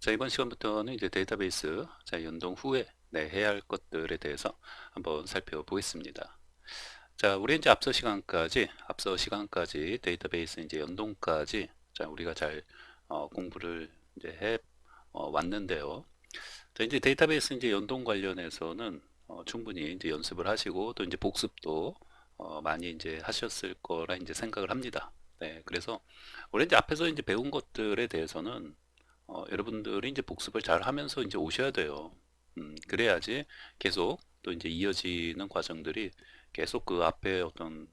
자, 이번 시간부터는 이제 데이터베이스, 자, 연동 후에 해야 할 것들에 대해서 한번 살펴보겠습니다. 자, 우리 이제 앞서 시간까지 데이터베이스 이제 연동까지 자, 우리가 잘 공부를 이제 해 왔는데요. 자, 이제 데이터베이스 이제 연동 관련해서는 충분히 이제 연습을 하시고 또 이제 복습도 많이 이제 하셨을 거라 이제 생각을 합니다. 네, 그래서 우리 이제 앞에서 이제 배운 것들에 대해서는 여러분들이 이제 복습을 잘 하면서 이제 오셔야 돼요. 그래야지 계속 또 이제 이어지는 과정들이 계속 그 앞에 어떤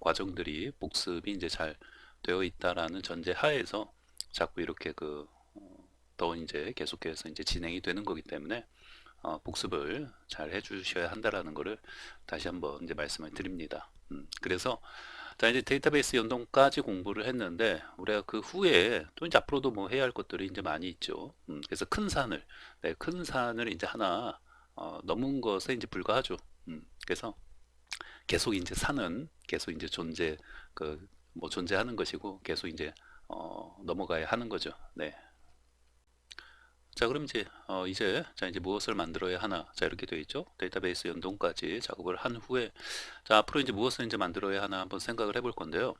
과정들이 복습이 이제 잘 되어 있다라는 전제 하에서 자꾸 이렇게 더 이제 계속해서 이제 진행이 되는 거기 때문에 복습을 잘 해주셔야 한다라는 거를 다시 한번 이제 말씀을 드립니다. 그래서 자, 이제 데이터베이스 연동까지 공부를 했는데, 우리가 그 후에 또 이제 앞으로도 뭐 해야 할 것들이 이제 많이 있죠. 그래서 큰 산을 이제 하나, 넘은 것에 이제 불과하죠. 그래서 계속 이제 산은 계속 이제 뭐 존재하는 것이고, 계속 이제, 넘어가야 하는 거죠. 네. 자, 그럼 이제 무엇을 만들어야 하나? 자, 이렇게 되어 있죠. 데이터베이스 연동까지 작업을 한 후에, 자, 앞으로 이제 무엇을 이제 만들어야 하나 한번 생각을 해볼 건데요.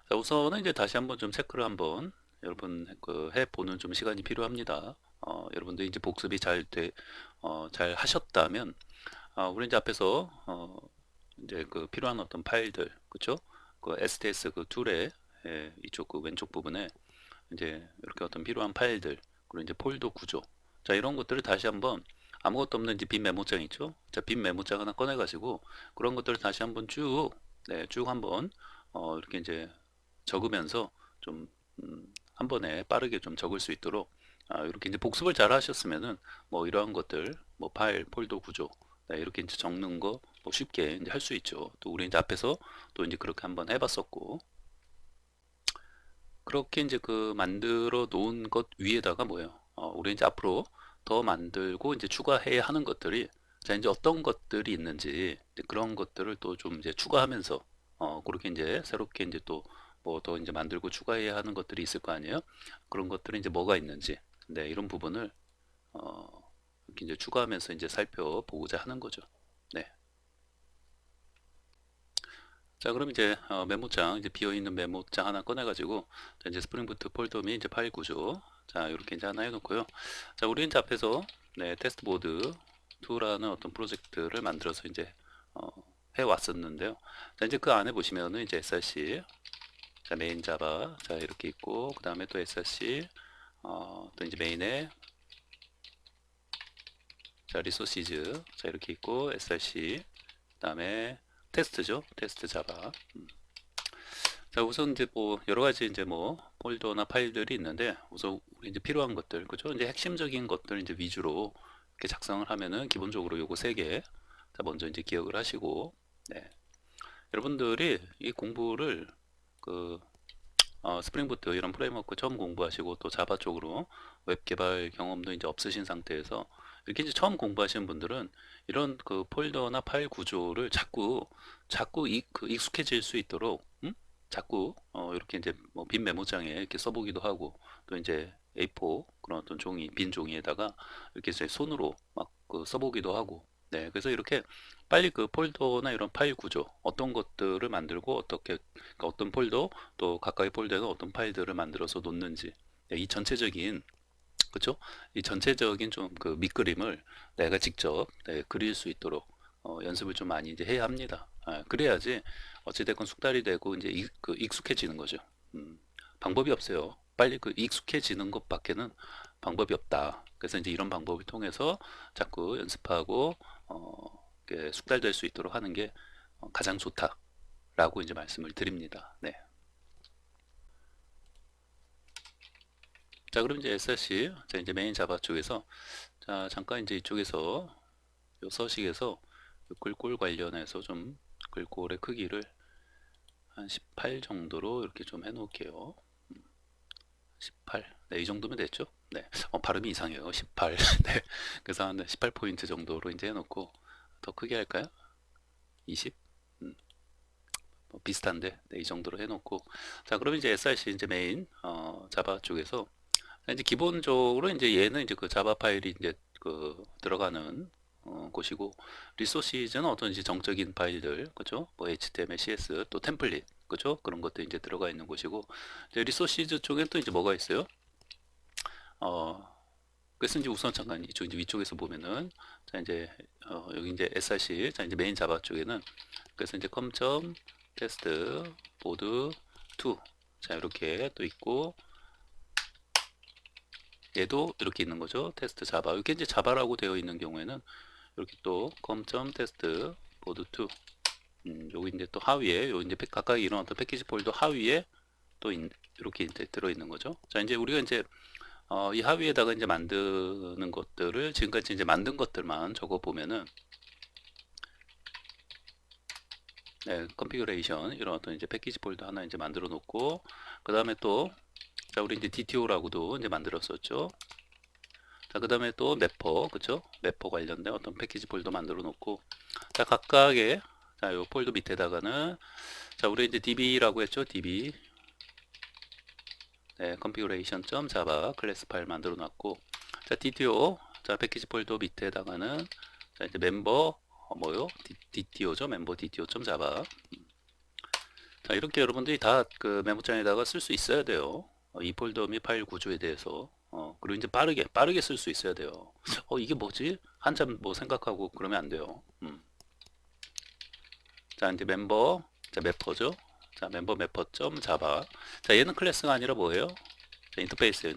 자, 우선은 이제 다시 한번 좀 체크를 한번 여러분 해보는 좀 시간이 필요합니다. 여러분들 이제 복습이 잘 하셨다면, 우리 이제 앞에서, 이제 그 필요한 어떤 파일들, 그쵸? 그 STS 그 툴의 이쪽 그 왼쪽 부분에 이제 이렇게 어떤 필요한 파일들, 그리고 이제 폴더 구조. 자, 이런 것들을 다시 한번 아무것도 없는 이제 빈 메모장 있죠? 자, 빈 메모장 하나 꺼내가지고 그런 것들을 다시 한번 쭉 한번 이렇게 이제 적으면서 좀 한 번에 빠르게 좀 적을 수 있도록 이렇게 이제 복습을 잘 하셨으면은 뭐 이러한 것들, 뭐 파일, 폴더 구조, 네, 이렇게 이제 적는 거 뭐 쉽게 이제 할 수 있죠. 또 우리 이제 앞에서 또 이제 그렇게 한번 해봤었고, 그렇게 이제 그 만들어 놓은 것 위에다가 뭐예요? 우리 이제 앞으로 더 만들고 이제 추가해야 하는 것들이 자 이제 어떤 것들이 있는지 이제 그런 것들을 또 좀 이제 추가하면서 그렇게 이제 새롭게 이제 또 뭐 더 이제 만들고 추가해야 하는 것들이 있을 거 아니에요? 그런 것들이 이제 뭐가 있는지 네 이런 부분을 이렇게 이제 추가하면서 이제 살펴보고자 하는 거죠. 네. 자, 그럼 이제 메모장 이제 비어 있는 메모장 하나 꺼내 가지고 자, 이제 스프링부트 폴더 및 이제 파일 구조 자 이렇게 이제 하나 해놓고요. 자, 우리 이제 앞에서 네 테스트보드 2라는 어떤 프로젝트를 만들어서 이제 어, 해 왔었는데요. 자, 이제 그 안에 보시면은 이제 src 자 메인 자바 자 이렇게 있고 그 다음에 또 src 또 이제 메인에 자 리소시즈 자 이렇게 있고 src 그 다음에 테스트죠 테스트 자바 자, 우선 이제 뭐 여러 가지 이제 뭐 폴더나 파일들이 있는데 우선 우리 이제 필요한 것들, 그죠? 이제 핵심적인 것들 이제 위주로 이렇게 작성을 하면은 기본적으로 요거 세 개. 자, 먼저 이제 기억을 하시고, 네. 여러분들이 이 공부를 그 스프링부트 이런 프레임워크 처음 공부하시고 또 자바 쪽으로 웹 개발 경험도 이제 없으신 상태에서 이렇게 이제 처음 공부하시는 분들은 이런 그 폴더나 파일 구조를 자꾸 익숙해질 수 있도록 자꾸 이렇게 이제 뭐 빈 메모장에 이렇게 써보기도 하고 또 이제 A4 그런 어떤 빈 종이에다가 이렇게 이제 손으로 막 써보기도 하고 네 그래서 이렇게 빨리 그 폴더나 이런 파일 구조 어떤 것들을 만들고 그러니까 어떤 폴더 또 가까이 폴더에는 어떤 파일들을 만들어서 놓는지 네, 이 전체적인 그쵸? 이 전체적인 좀 그 밑그림을 내가 직접 그릴 수 있도록 연습을 좀 많이 이제 해야 합니다. 그래야지 어찌됐건 숙달이 되고 이제 익숙해지는 거죠. 방법이 없어요. 빨리 그 익숙해지는 것밖에는 방법이 없다. 그래서 이제 이런 방법을 통해서 자꾸 연습하고 이렇게 숙달될 수 있도록 하는 게 가장 좋다라고 이제 말씀을 드립니다. 네. 자, 그럼 이제 SRC, 자, 이제 메인 자바 쪽에서, 자, 잠깐 이제 이쪽에서, 요 서식에서 요 글꼴 관련해서 좀 글꼴의 크기를 한 18 정도로 이렇게 좀 해놓을게요. 18. 네, 이 정도면 됐죠? 네. 발음이 이상해요. 18. 네. 그래서 한 18포인트 정도로 이제 해놓고, 더 크게 할까요? 20? 뭐 비슷한데, 네, 이 정도로 해놓고. 자, 그럼 이제 SRC 이제 메인, 자바 쪽에서 이제 기본적으로 이제 얘는 이제 그 자바 파일이 이제 그 들어가는 곳이고, 리소시즈는 어떤 이제 정적인 파일들, 그죠? 뭐 HTML, CS, 또 템플릿, 그죠? 그런 것도 이제 들어가 있는 곳이고, 이제 리소시즈 쪽엔 또 이제 뭐가 있어요? 어, 그래서 이제 우선 잠깐 이쪽 이제 위쪽에서 보면은, 자 이제 여기 이제 src, 자 이제 메인 자바 쪽에는, 그래서 이제 com 테스트 보드 2, 자 이렇게 또 있고, 얘도 이렇게 있는 거죠. 테스트 자바. 이렇게 이제 자바라고 되어 있는 경우에는 이렇게 또 com.test 보드 2, 여기 이제 또 하위에 요 이제 각각 이런 어떤 패키지 폴더 하위에 또 이렇게 이제 들어 있는 거죠. 자 이제 우리가 이제 이 하위에다가 이제 만드는 것들을 지금까지 이제 만든 것들만 적어 보면은, 네, 컨피그레이션 이런 어떤 이제 패키지 폴더 하나 이제 만들어 놓고, 그 다음에 또, 자 우리 이제 DTO라고도 이제 만들었었죠. 자 그 다음에 또 매퍼, 그쵸? 매퍼 관련된 어떤 패키지 폴더 만들어 놓고, 자 각각의, 자 요 폴더 밑에다가는, 자 우리 이제 db라고 했죠. db, 네, configuration.java 클래스 파일 만들어 놨고, 자 DTO, 자 패키지 폴더 밑에다가는, 자 이제 멤버 뭐요? DTO죠. 멤버 DTO.java. 자 이렇게 여러분들이 다 그 메모장에다가 쓸 수 있어야 돼요. 이 폴더 및 파일 구조에 대해서, 그리고 이제 빠르게 쓸 수 있어야 돼요. 이게 뭐지? 한참 뭐 생각하고 그러면 안 돼요. 자 이제 멤버, 자 매퍼죠. 자 멤버 매퍼.java. 자 얘는 클래스가 아니라 뭐예요? 자, 인터페이스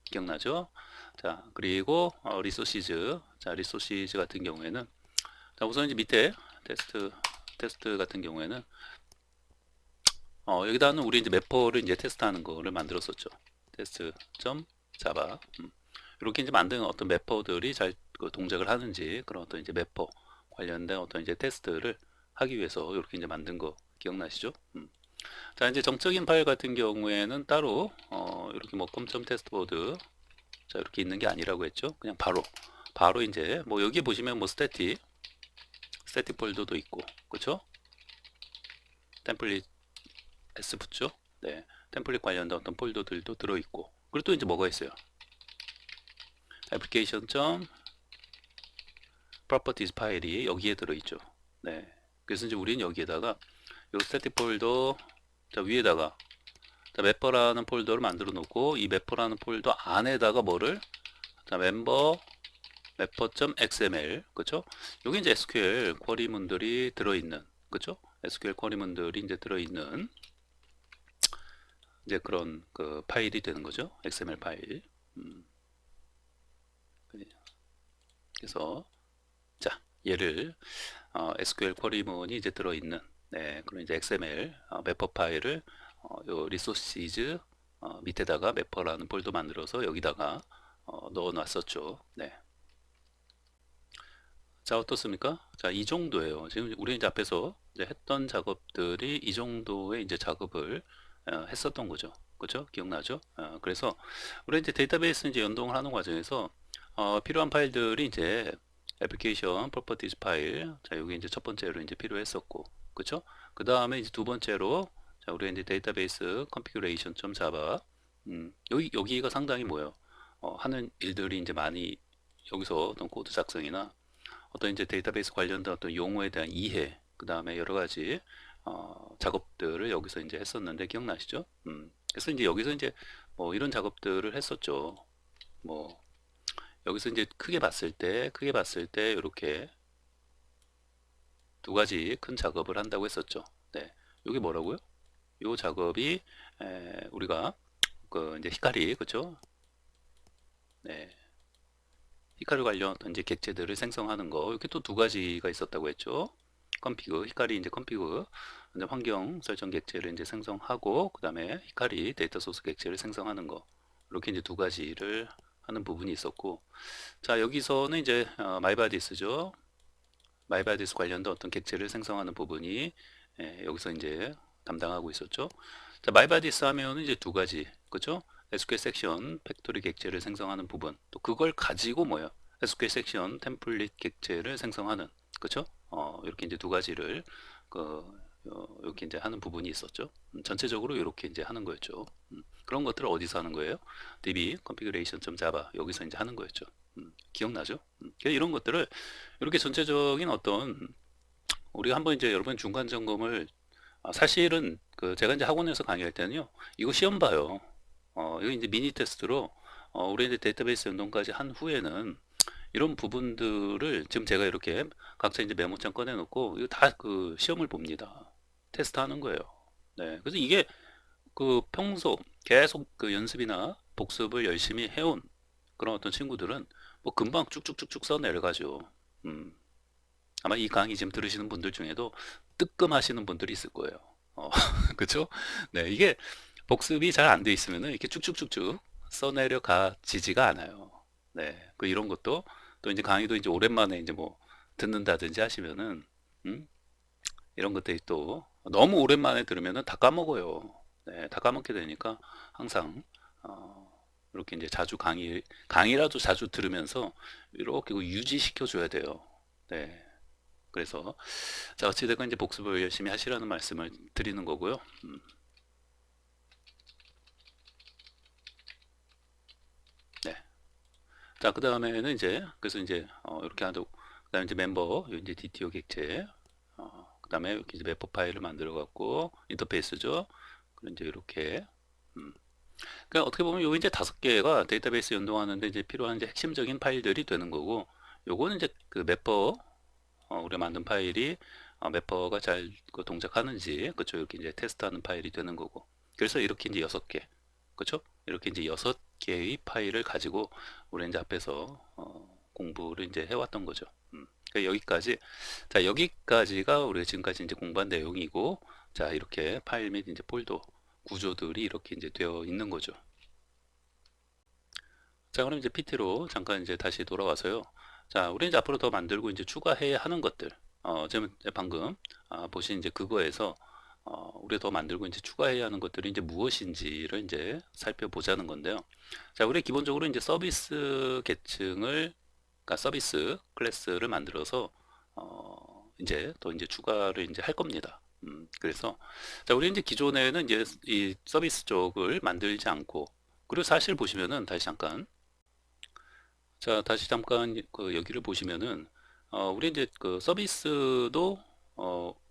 기억나죠? 자 그리고 리소시즈, 자 리소시즈 같은 경우에는, 자 우선 이제 밑에 테스트 같은 경우에는, 여기다는 우리 이제 매퍼를 이제 테스트하는 거를 만들었었죠. 테스트.java. 이렇게 이제 만든 어떤 매퍼들이 잘 그 동작을 하는지, 그런 어떤 이제 매퍼 관련된 어떤 이제 테스트를 하기 위해서 이렇게 이제 만든 거 기억나시죠? 자 이제 정적인 파일 같은 경우에는 따로 이렇게 뭐 com.testboard, 자 이렇게 있는 게 아니라고 했죠. 그냥 바로 이제 뭐 여기 보시면 뭐 스태틱 폴더도 있고, 그렇죠? 템플릿 S 붙죠? 네, 템플릿 관련된 어떤 폴더들도 들어있고, 그리고 또 이제 뭐가 있어요? application. properties 파일이 여기에 들어있죠. 네, 그래서 이제 우리는 여기에다가 요 스태틱 폴더, 자 위에다가, 자 매퍼라는 폴더를 만들어 놓고, 이 매퍼라는 폴더 안에다가 뭐를, 자 멤버 매퍼.xml, 그쵸? 여기 이제 SQL 쿼리문들이 들어있는, 그쵸? SQL 쿼리문들이 이제 들어있는 이제 그런 그 파일이 되는 거죠. XML 파일. 그래서 자 얘를 SQL 쿼리문이 이제 들어있는, 네, 그런 이제 XML 매퍼 파일을 요 리소시즈 밑에다가 매퍼라는 폴더 만들어서 여기다가 넣어 놨었죠. 네. 자 어떻습니까? 자 이 정도예요. 지금 우리 이제 앞에서 이제 했던 작업들이 이 정도의 이제 작업을 했었던 거죠. 그죠? 기억나죠? 그래서 우리 이제 데이터베이스 이제 연동을 하는 과정에서 필요한 파일들이 이제 애플리케이션 프로퍼티즈 파일, 자 여기 이제 첫 번째로 이제 필요했었고, 그쵸? 그 다음에 이제 두 번째로, 자 우리 이제 데이터베이스 configuration.java, 여기가 상당히 뭐예요? 하는 일들이 이제 많이, 여기서 어떤 코드 작성이나 어떤 이제 데이터베이스 관련된 어떤 용어에 대한 이해, 그 다음에 여러 가지 작업들을 여기서 이제 했었는데 기억나시죠? 그래서 이제 여기서 이제 뭐 이런 작업들을 했었죠. 뭐 여기서 이제 크게 봤을 때 이렇게 두 가지 큰 작업을 한다고 했었죠. 네, 이게 뭐라고요? 요 작업이 우리가 그 이제 히카리, 그렇죠? 네, 히카리 관련 어떤 이제 객체들을 생성하는 거, 이렇게 또 두 가지가 있었다고 했죠. 히카리 이제 컴피그 이제 환경 설정 객체를 이제 생성하고, 그 다음에 히카리 데이터 소스 객체를 생성하는 거, 이렇게 이제 두 가지를 하는 부분이 있었고, 자 여기서는 이제 마이바디스죠. 마이바디스 관련된 어떤 객체를 생성하는 부분이 여기서 이제 담당하고 있었죠. 자 마이바디스 하면은 이제 두 가지, 그렇죠? SQL 섹션 팩토리 객체를 생성하는 부분, 또 그걸 가지고 뭐예요? SQL 섹션 템플릿 객체를 생성하는, 그렇죠? 이렇게 이제 두 가지를 그 이렇게 이제 하는 부분이 있었죠. 전체적으로 이렇게 이제 하는 거였죠. 그런 것들을 어디서 하는 거예요? db configuration.java 여기서 이제 하는 거였죠. 기억나죠? 그래서 이런 것들을 이렇게 전체적인 어떤 우리가 한번 이제 여러분 중간 점검을 사실은 그 제가 이제 학원에서 강의할 때는요 이거 시험 봐요. 이거 이제 미니 테스트로 우리 이제 데이터베이스 연동까지 한 후에는 이런 부분들을 지금 제가 이렇게 각자 이제 메모장 꺼내놓고 이거 다 그 시험을 봅니다. 테스트하는 거예요. 네, 그래서 이게 그 평소 계속 그 연습이나 복습을 열심히 해온 그런 어떤 친구들은 뭐 금방 쭉쭉쭉쭉 써내려가죠. 음, 아마 이 강의 지금 들으시는 분들 중에도 뜨끔하시는 분들이 있을 거예요. 그쵸? 네, 이게 복습이 잘 안 돼 있으면은 이렇게 쭉쭉쭉쭉 써내려 가지지가 않아요. 네, 그 이런 것도 또 이제 강의도 이제 오랜만에 이제 뭐 듣는다든지 하시면은 이런 것들이 또 너무 오랜만에 들으면은 다 까먹어요. 네, 다 까먹게 되니까 항상 어, 이렇게 이제 자주 강의라도 자주 들으면서 이렇게 유지시켜 줘야 돼요. 네. 그래서 자 어찌됐건 이제 복습을 열심히 하시라는 말씀을 드리는 거고요. 네. 자, 그 다음에는 이제, 그래서 이제, 이렇게 하고, 그 다음에 이제 멤버, 이제 DTO 객체, 그 다음에 이렇게 이제 매퍼 파일을 만들어 갖고, 인터페이스죠. 그리고 이제 이렇게, 음. 그러니까 어떻게 보면 요 이제 5개가 데이터베이스 연동하는데 이제 필요한 이제 핵심적인 파일들이 되는 거고, 요거는 이제 그 매퍼, 우리가 만든 파일이, 매퍼가 잘그 동작하는지, 그쵸. 이렇게 이제 테스트하는 파일이 되는 거고. 그래서 이렇게 이제 6개. 그쵸? 이렇게 이제 6개의 파일을 가지고 우리 이제 앞에서 공부를 이제 해왔던 거죠. 그러니까 여기까지, 자, 여기까지가 우리가 지금까지 이제 공부한 내용이고, 자, 이렇게 파일 및 이제 폴더 구조들이 이렇게 이제 되어 있는 거죠. 자, 그럼 이제 PT로 잠깐 이제 다시 돌아와서요. 자, 우리 이제 앞으로 더 만들고 이제 추가해야 하는 것들. 지금 방금 보신 이제 그거에서 우리가 더 만들고 이제 추가해야 하는 것들이 이제 무엇인지를 이제 살펴보자는 건데요. 자, 우리 기본적으로 이제 서비스 계층을, 그러니까 서비스 클래스를 만들어서 이제 더 이제 추가를 이제 할 겁니다. 그래서 자, 우리 이제 기존에는 이제 이 서비스 쪽을 만들지 않고 그리고 사실 보시면은 다시 잠깐 자, 다시 잠깐 그 여기를 보시면은 우리 이제 그 서비스도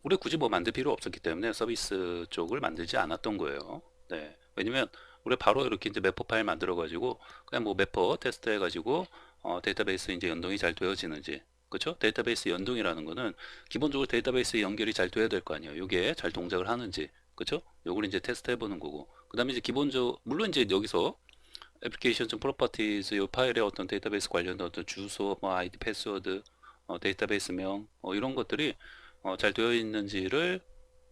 우리 굳이 뭐 만들 필요 없었기 때문에 서비스 쪽을 만들지 않았던 거예요. 네. 왜냐면 우리 바로 이렇게 이제 매퍼 파일 만들어 가지고 그냥 뭐 매퍼 테스트 해 가지고 데이터베이스 이제 연동이 잘 되어지는지 그렇죠? 데이터베이스 연동이라는 거는 기본적으로 데이터베이스 연결이 잘 돼야 될 거 아니에요. 이게 잘 동작을 하는지 그렇죠? 요걸 이제 테스트 해 보는 거고 그다음에 이제 기본적으로 물론 이제 여기서 애플리케이션 좀 프로퍼티즈 이 파일의 어떤 데이터베이스 관련된 어떤 주소, 뭐 아이디, 패스워드, 데이터베이스명 이런 것들이 잘 되어 있는지를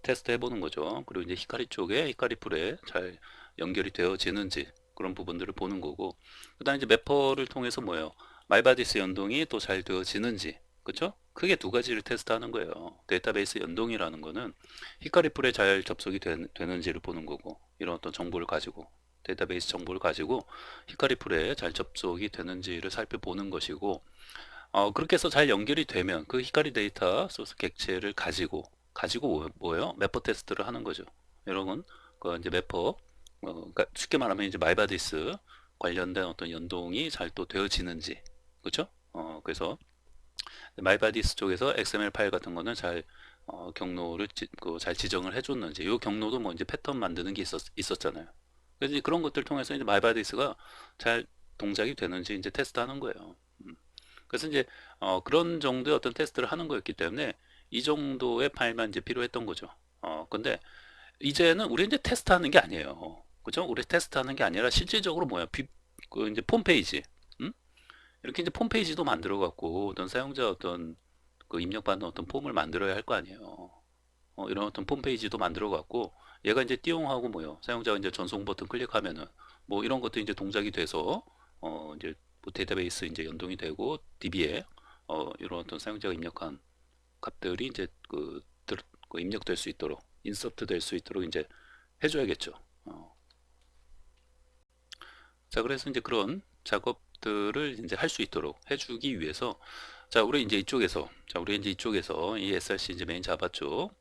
테스트 해보는 거죠. 그리고 이제 히카리 쪽에 히카리 풀에 잘 연결이 되어지는지 그런 부분들을 보는 거고 그다음에 이제 매퍼를 통해서 뭐예요? 말바디스 연동이 또 잘 되어지는지 그쵸? 크게 두 가지를 테스트하는 거예요. 데이터베이스 연동이라는 거는 히카리 풀에 잘 접속이 되는지를 보는 거고 이런 어떤 정보를 가지고 데이터베이스 정보를 가지고 히카리 풀에 잘 접속이 되는지를 살펴보는 것이고 그렇게 해서 잘 연결이 되면 그 히카리 데이터 소스 객체를 가지고 뭐예요? 매퍼 테스트를 하는 거죠. 이런 건그 이제 매퍼 그러니까 쉽게 말하면 이제 말바디스 관련된 어떤 연동이 잘 또 되어지는지 그렇죠? 그래서 말바디스 쪽에서 XML 파일 같은 거는 잘 경로를 잘 지정을 해줬는지 이 경로도 뭐 이제 패턴 만드는 게 있었잖아요. 그래서 이제 그런 것들 통해서 이제 말바디스가 잘 동작이 되는지 이제 테스트하는 거예요. 그래서 이제 그런 정도의 어떤 테스트를 하는 거였기 때문에 이 정도의 파일만 이제 필요했던 거죠. 근데 이제는 우리 이제 테스트하는 게 아니에요. 그죠? 우리 테스트하는 게 아니라 실질적으로 뭐야? 그 이제 폼페이지. 음? 이렇게 이제 폼페이지도 만들어 갖고 어떤 사용자 어떤 그 입력받는 어떤 폼을 만들어야 할 거 아니에요. 이런 어떤 폼페이지도 만들어 갖고 얘가 이제 띠용하고 뭐요? 사용자가 이제 전송 버튼 클릭하면은 뭐 이런 것도 이제 동작이 돼서 이제 뭐 데이터베이스 이제 연동이 되고 DB에 이런 어떤 사용자가 입력한 값들이 이제 그 입력될 수 있도록 인서트 될 수 있도록 이제 해줘야겠죠. 자, 그래서 이제 그런 작업들을 이제 할 수 있도록 해주기 위해서 자, 우리 이제 이쪽에서 이 SRC 이제 메인 자바 쪽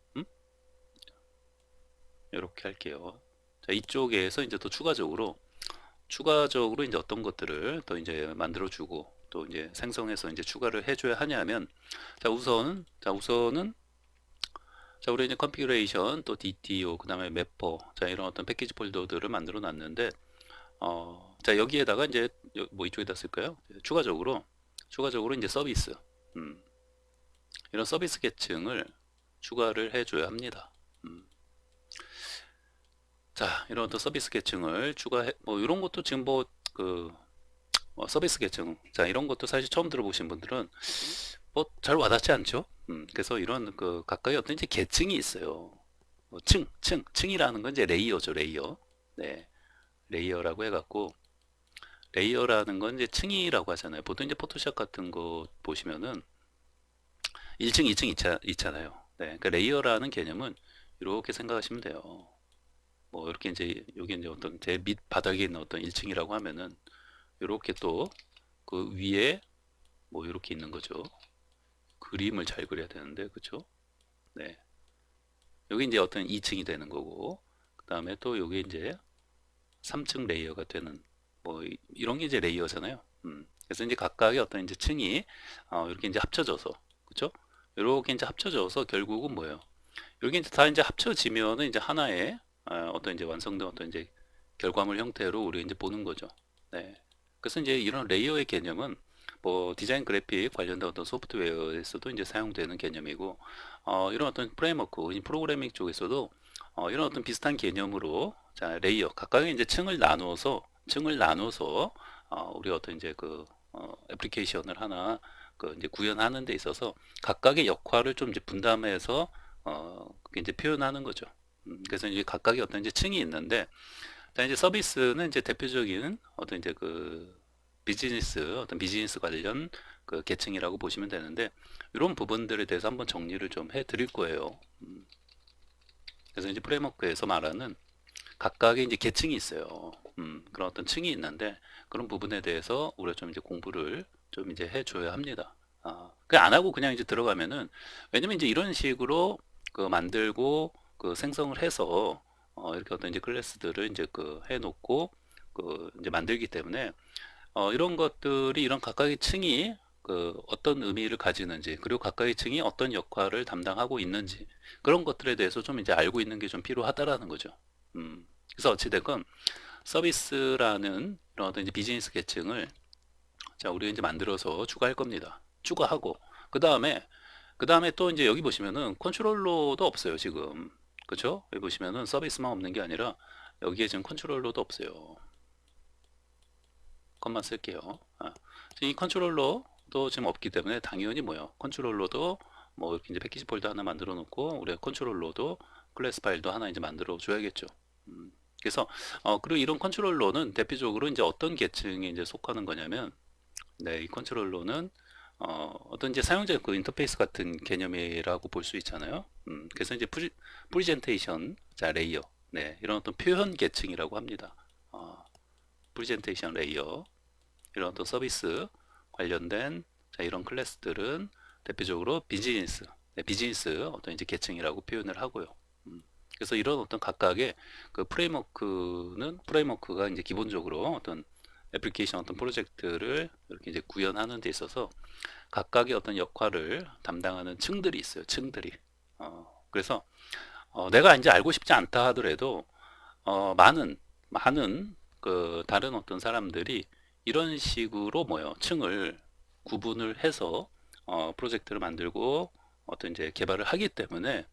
이렇게 할게요. 자, 이쪽에서 이제 또 추가적으로 이제 어떤 것들을 또 이제 만들어주고 또 이제 생성해서 이제 추가를 해줘야 하냐면, 우선은 자, 우리 이제 컨피그레이션 또 DTO 그 다음에 매퍼, 자, 이런 어떤 패키지 폴더들을 만들어 놨는데, 자, 여기에다가 이제 뭐 이쪽에다 쓸까요? 추가적으로 이제 서비스, 음, 이런 서비스 계층을 추가를 해줘야 합니다. 자, 이런 어떤 서비스 계층을 뭐 이런 것도 지금 서비스 계층, 자, 이런 것도 사실 처음 들어보신 분들은 뭐 잘 와닿지 않죠? 그래서 이런 각각의 어떤 이제 계층이 있어요. 뭐 층이라는 건 이제 레이어죠, 레이어. 네, 레이어라고 해갖고, 레이어라는 건 이제 층이라고 하잖아요. 보통 이제 포토샵 같은 거 보시면은 1층, 2층 있잖아요. 네, 그러니까 레이어라는 개념은 이렇게 생각하시면 돼요. 뭐 이렇게 이제 여기 이제 어떤 제 밑 바닥에 있는 어떤 1층이라고 하면은 이렇게 또 그 위에 뭐 이렇게 있는 거죠. 그림을 잘 그려야 되는데, 그쵸? 네, 여기 이제 어떤 2층이 되는 거고, 그 다음에 또 여기 이제 3층 레이어가 되는, 뭐 이런 게 이제 레이어잖아요. 그래서 이제 각각의 어떤 이제 층이 이렇게 이제 합쳐져서, 그쵸? 이렇게 이제 합쳐져서 결국은 뭐예요? 여기 이제 다 이제 합쳐지면은 이제 하나의 어떤 이제 완성된 어떤 이제 결과물 형태로 우리 이제 보는 거죠. 네. 그래서 이제 이런 레이어의 개념은 뭐 디자인 그래픽 관련된 어떤 소프트웨어에서도 이제 사용되는 개념이고, 이런 어떤 프레임워크, 프로그래밍 쪽에서도 이런 어떤 비슷한 개념으로, 자, 레이어 각각의 이제 층을 나눠서 우리 어떤 이제 애플리케이션을 하나 이제 구현하는 데 있어서 각각의 역할을 좀 이제 분담해서 그게 이제 표현하는 거죠. 그래서 이제 각각의 어떤 이제 층이 있는데, 자, 이제 서비스는 이제 대표적인 어떤 이제 어떤 비즈니스 관련 계층이라고 보시면 되는데, 이런 부분들에 대해서 한번 정리를 좀 해 드릴 거예요. 그래서 이제 프레임워크에서 말하는 각각의 이제 계층이 있어요. 그런 어떤 층이 있는데, 그런 부분에 대해서 우리가 좀 이제 공부를 좀 이제 해줘야 합니다. 그냥 안 하고 그냥 이제 들어가면은, 왜냐면 이제 이런 식으로 만들고 생성을 해서 이렇게 어떤 이제 클래스들을 이제 해놓고 이제 만들기 때문에, 이런 것들이 이런 각각의 층이 어떤 의미를 가지는지, 그리고 각각의 층이 어떤 역할을 담당하고 있는지, 그런 것들에 대해서 좀 이제 알고 있는 게 좀 필요하다라는 거죠. 그래서 어찌됐건 서비스라는 이런 어떤 이제 비즈니스 계층을, 자, 우리가 이제 만들어서 추가할 겁니다. 추가하고 그 다음에 또 이제 여기 보시면은 컨트롤러도 없어요, 지금. 그쵸? 여기 보시면은 서비스만 없는 게 아니라 여기에 지금 컨트롤러도 없어요. 것만 쓸게요. 이 컨트롤러도 지금 없기 때문에 당연히 뭐요? 컨트롤러도 뭐 이렇게 이제 패키지 폴더 하나 만들어 놓고, 우리가 컨트롤러도 클래스 파일도 하나 이제 만들어 줘야겠죠. 그래서 그리고 이런 컨트롤러는 대표적으로 이제 어떤 계층에 이제 속하는 거냐면, 네, 이 컨트롤러는 어떤 이제 사용자 인터페이스 같은 개념이라고 볼 수 있잖아요. 그래서 이제 프리젠테이션, 자, 레이어, 네, 이런 어떤 표현 계층이라고 합니다. 프리젠테이션 레이어, 이런 어떤 서비스 관련된, 자, 이런 클래스들은 대표적으로 비즈니스 어떤 이제 계층이라고 표현을 하고요. 그래서 이런 어떤 각각의 프레임워크가 이제 기본적으로 어떤 애플리케이션 어떤 프로젝트를 이렇게 이제 구현하는 데 있어서 각각의 어떤 역할을 담당하는 층들이 있어요. 층들이. 그래서 내가 이제 알고 싶지 않다 하더라도 많은 다른 어떤 사람들이 이런 식으로 층을 구분을 해서 프로젝트를 만들고 어떤 이제 개발을 하기 때문에,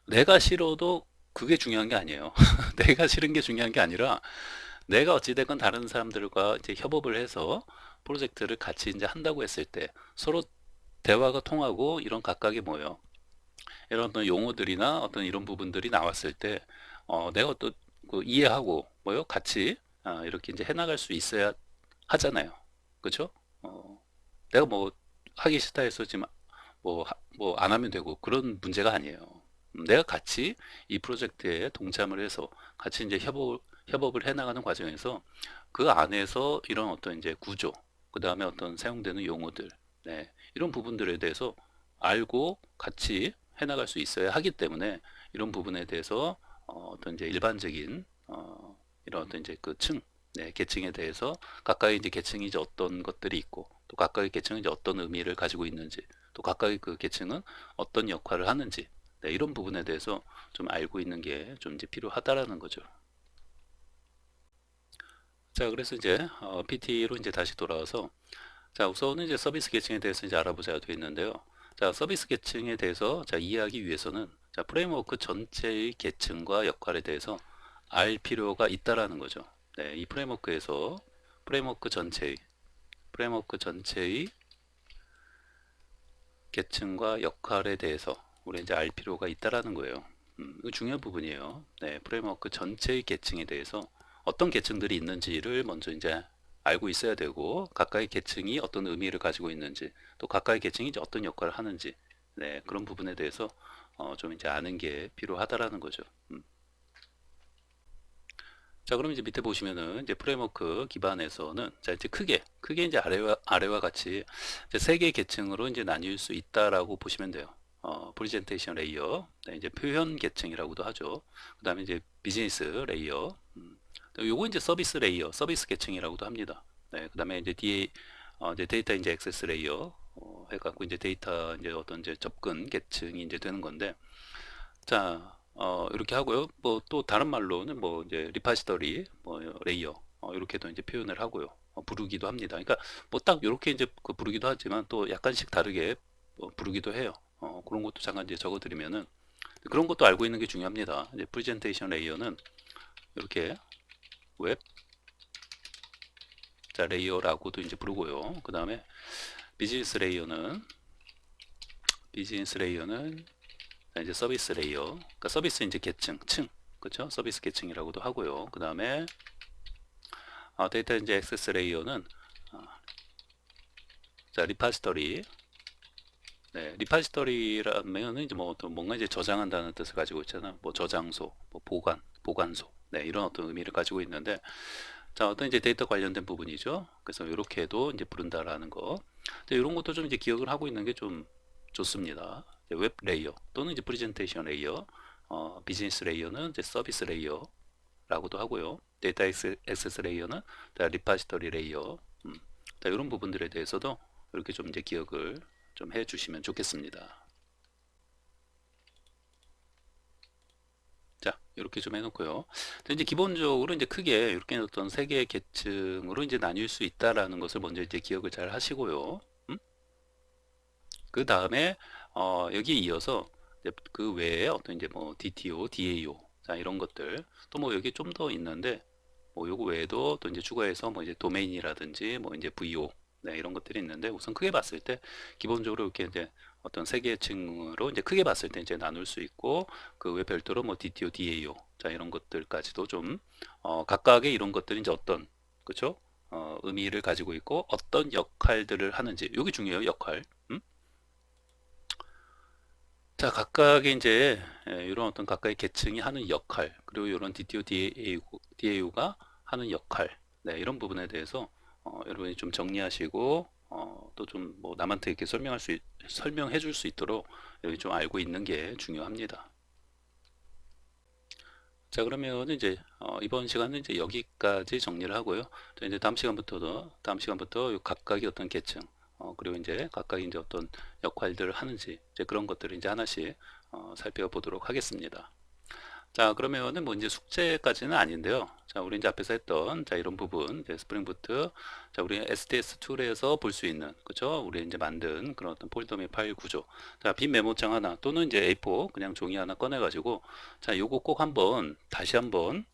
내가 싫어도 그게 중요한 게 아니에요. 내가 싫은 게 중요한 게 아니라, 내가 어찌됐건 다른 사람들과 이제 협업을 해서 프로젝트를 같이 이제 한다고 했을 때 서로 대화가 통하고, 이런 각각의 이런 어떤 용어들이나 어떤 이런 부분들이 나왔을 때 내가 어떤 이해하고 같이 이렇게 이제 해나갈 수 있어야 하잖아요. 그렇죠? 내가 뭐 하기 싫다 해서 지금 뭐 안 하면 되고 그런 문제가 아니에요. 내가 같이 이 프로젝트에 동참을 해서 같이 이제 협업을 해나가는 과정에서 그 안에서 이런 어떤 이제 구조, 그 다음에 어떤 사용되는 용어들, 네, 이런 부분들에 대해서 알고 같이 해나갈 수 있어야 하기 때문에, 이런 부분에 대해서 어떤 이제 일반적인 이런 어떤 이제 그 층, 네, 계층에 대해서 각각의 이제 계층이 이제 어떤 것들이 있고 또 각각의 계층은 이제 어떤 의미를 가지고 있는지 또 각각의 그 계층은 어떤 역할을 하는지 네, 이런 부분에 대해서 좀 알고 있는 게 좀 이제 필요하다라는 거죠. 자, 그래서 이제 PT로 이제 다시 돌아와서 자, 우선은 이제 서비스 계층에 대해서 이제 알아보자 되어 있는데요. 자, 서비스 계층에 대해서 자, 이해하기 위해서는 자, 프레임워크 전체의 계층과 역할에 대해서 알 필요가 있다라는 거죠. 네, 이 프레임워크에서 프레임워크 전체의 프레임워크 전체의 계층과 역할에 대해서 우리 이제 알 필요가 있다라는 거예요. 이거 중요한 부분이에요. 네, 프레임워크 전체의 계층에 대해서 어떤 계층들이 있는지를 먼저 이제 알고 있어야 되고 각각의 계층이 어떤 의미를 가지고 있는지 또 각각의 계층이 이제 어떤 역할을 하는지 네, 그런 부분에 대해서 좀 이제 아는 게 필요하다라는 거죠. 자, 그럼 이제 밑에 보시면은 이제 프레임워크 기반에서는 자, 이제 크게 이제 아래와 같이 이제 세 개의 계층으로 이제 나뉠 수 있다라고 보시면 돼요. 프레젠테이션 레이어, 네, 이제 표현 계층이라고도 하죠. 그다음에 이제 비즈니스 레이어, 요거 이제 서비스 레이어, 서비스 계층이라고도 합니다. 네, 그다음에 이제 이제 데이터 이제 액세스 레이어 해갖고 이제 데이터 이제 어떤 이제 접근 계층이 이제 되는 건데 자, 이렇게 하고요. 뭐 또 다른 말로는 뭐 이제 리파지터리, 뭐 레이어 이렇게도 이제 표현을 하고요. 부르기도 합니다. 그러니까 뭐 딱 이렇게 이제 그 부르기도 하지만 또 약간씩 다르게 부르기도 해요. 그런 것도 잠깐 이제 적어드리면은 그런 것도 알고 있는 게 중요합니다. 이제 프레젠테이션 레이어는 이렇게 웹, 자 레이어라고도 이제 부르고요. 그 다음에 비즈니스 레이어는 비즈니스 레이어는 이제 서비스 레이어, 그러니까 서비스 이제 계층, 층, 그렇죠? 서비스 계층이라고도 하고요. 그 다음에 데이터 이제 액세스 레이어는 자 리파지터리, 네, 리파지터리라면 이제 뭐 어떤 뭔가 이제 저장한다는 뜻을 가지고 있잖아. 뭐 저장소, 뭐 보관소, 네, 이런 어떤 의미를 가지고 있는데, 자 어떤 이제 데이터 관련된 부분이죠. 그래서 이렇게도 이제 부른다라는 거. 이런 것도 좀 이제 기억을 하고 있는 게 좀 좋습니다. 웹 레이어 또는 이제 프레젠테이션 레이어, 비즈니스 레이어는 이제 서비스 레이어라고도 하고요. 데이터 액세스 레이어는 리파지터리 레이어. 자, 이런 부분들에 대해서도 이렇게 좀 이제 기억을 좀 해주시면 좋겠습니다. 자, 이렇게 좀 해놓고요. 이제 기본적으로 이제 크게 이렇게 어떤 세 개의 계층으로 이제 나뉠 수 있다라는 것을 먼저 이제 기억을 잘 하시고요. 그 다음에 여기에 이어서 이제 그 외에 어떤 이제 뭐 DTO, DAO, 자 이런 것들 또 뭐 여기 좀 더 있는데 뭐 요거 외에도 또 이제 추가해서 뭐 이제 도메인이라든지 뭐 이제 VO 네, 이런 것들이 있는데 우선 크게 봤을 때 기본적으로 이렇게 이제 어떤 세 개의 층으로 이제 크게 봤을 때 이제 나눌 수 있고 그 외 별도로 뭐 DTO, DAO 자 이런 것들까지도 좀 각각의 이런 것들이 이제 어떤 그쵸? 의미를 가지고 있고 어떤 역할들을 하는지 여기 중요해요 역할. 자, 각각의 이제 이런 어떤 각각의 계층이 하는 역할, 그리고 이런 DTO, DAU가 하는 역할, 네, 이런 부분에 대해서 여러분이 좀 정리하시고 또 좀 뭐 남한테 이렇게 설명해 줄 수 있도록 여기 좀 알고 있는 게 중요합니다. 자, 그러면 이제 이번 시간은 이제 여기까지 정리를 하고요. 또 이제 다음 시간부터 요 각각의 어떤 계층, 그리고 이제 각각의 이제 어떤 역할들을 하는지 이제 그런 것들을 이제 하나씩 살펴보도록 하겠습니다. 자, 그러면은 뭐 이제 숙제까지는 아닌데요. 자, 우리 이제 앞에서 했던 자 이런 부분, 이제 스프링 부트, 자 우리 SDS 툴에서 볼 수 있는 그죠? 우리 이제 만든 그런 어떤 폴더 및 파일 구조. 자, 빈 메모장 하나 또는 이제 A4 그냥 종이 하나 꺼내 가지고 자, 요거 꼭 한번 다시 한번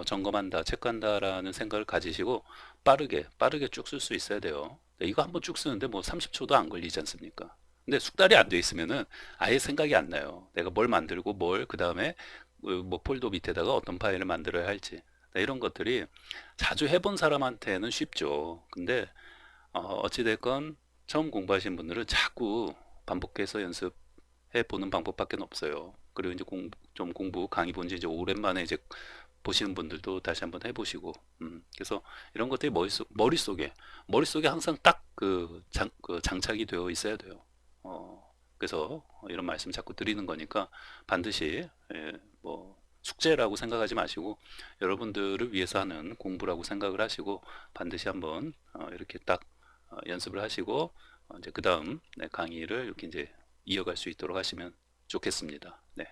점검한다, 체크한다라는 생각을 가지시고 빠르게 쭉 쓸 수 있어야 돼요. 네, 이거 한번 쭉 쓰는데 뭐 30초도 안 걸리지 않습니까? 근데 숙달이 안 돼 있으면은 아예 생각이 안 나요. 내가 뭘 만들고 뭘 그다음에 뭐 폴더 밑에다가 어떤 파일을 만들어야 할지 네, 이런 것들이 자주 해본 사람한테는 쉽죠. 근데 어찌됐건 처음 공부하신 분들은 자꾸 반복해서 연습해 보는 방법밖에 없어요. 그리고 이제 좀 공부 강의 본지 이제 오랜만에 이제 보시는 분들도 다시 한번 해보시고, 그래서 이런 것들이 머릿속에 항상 딱 그 장착이 되어 있어야 돼요. 그래서 이런 말씀 자꾸 드리는 거니까 반드시 뭐 숙제라고 생각하지 마시고 여러분들을 위해서 하는 공부라고 생각을 하시고 반드시 한번 이렇게 딱 연습을 하시고 이제 그 다음 강의를 이렇게 이제 이어갈 수 있도록 하시면 좋겠습니다. 네.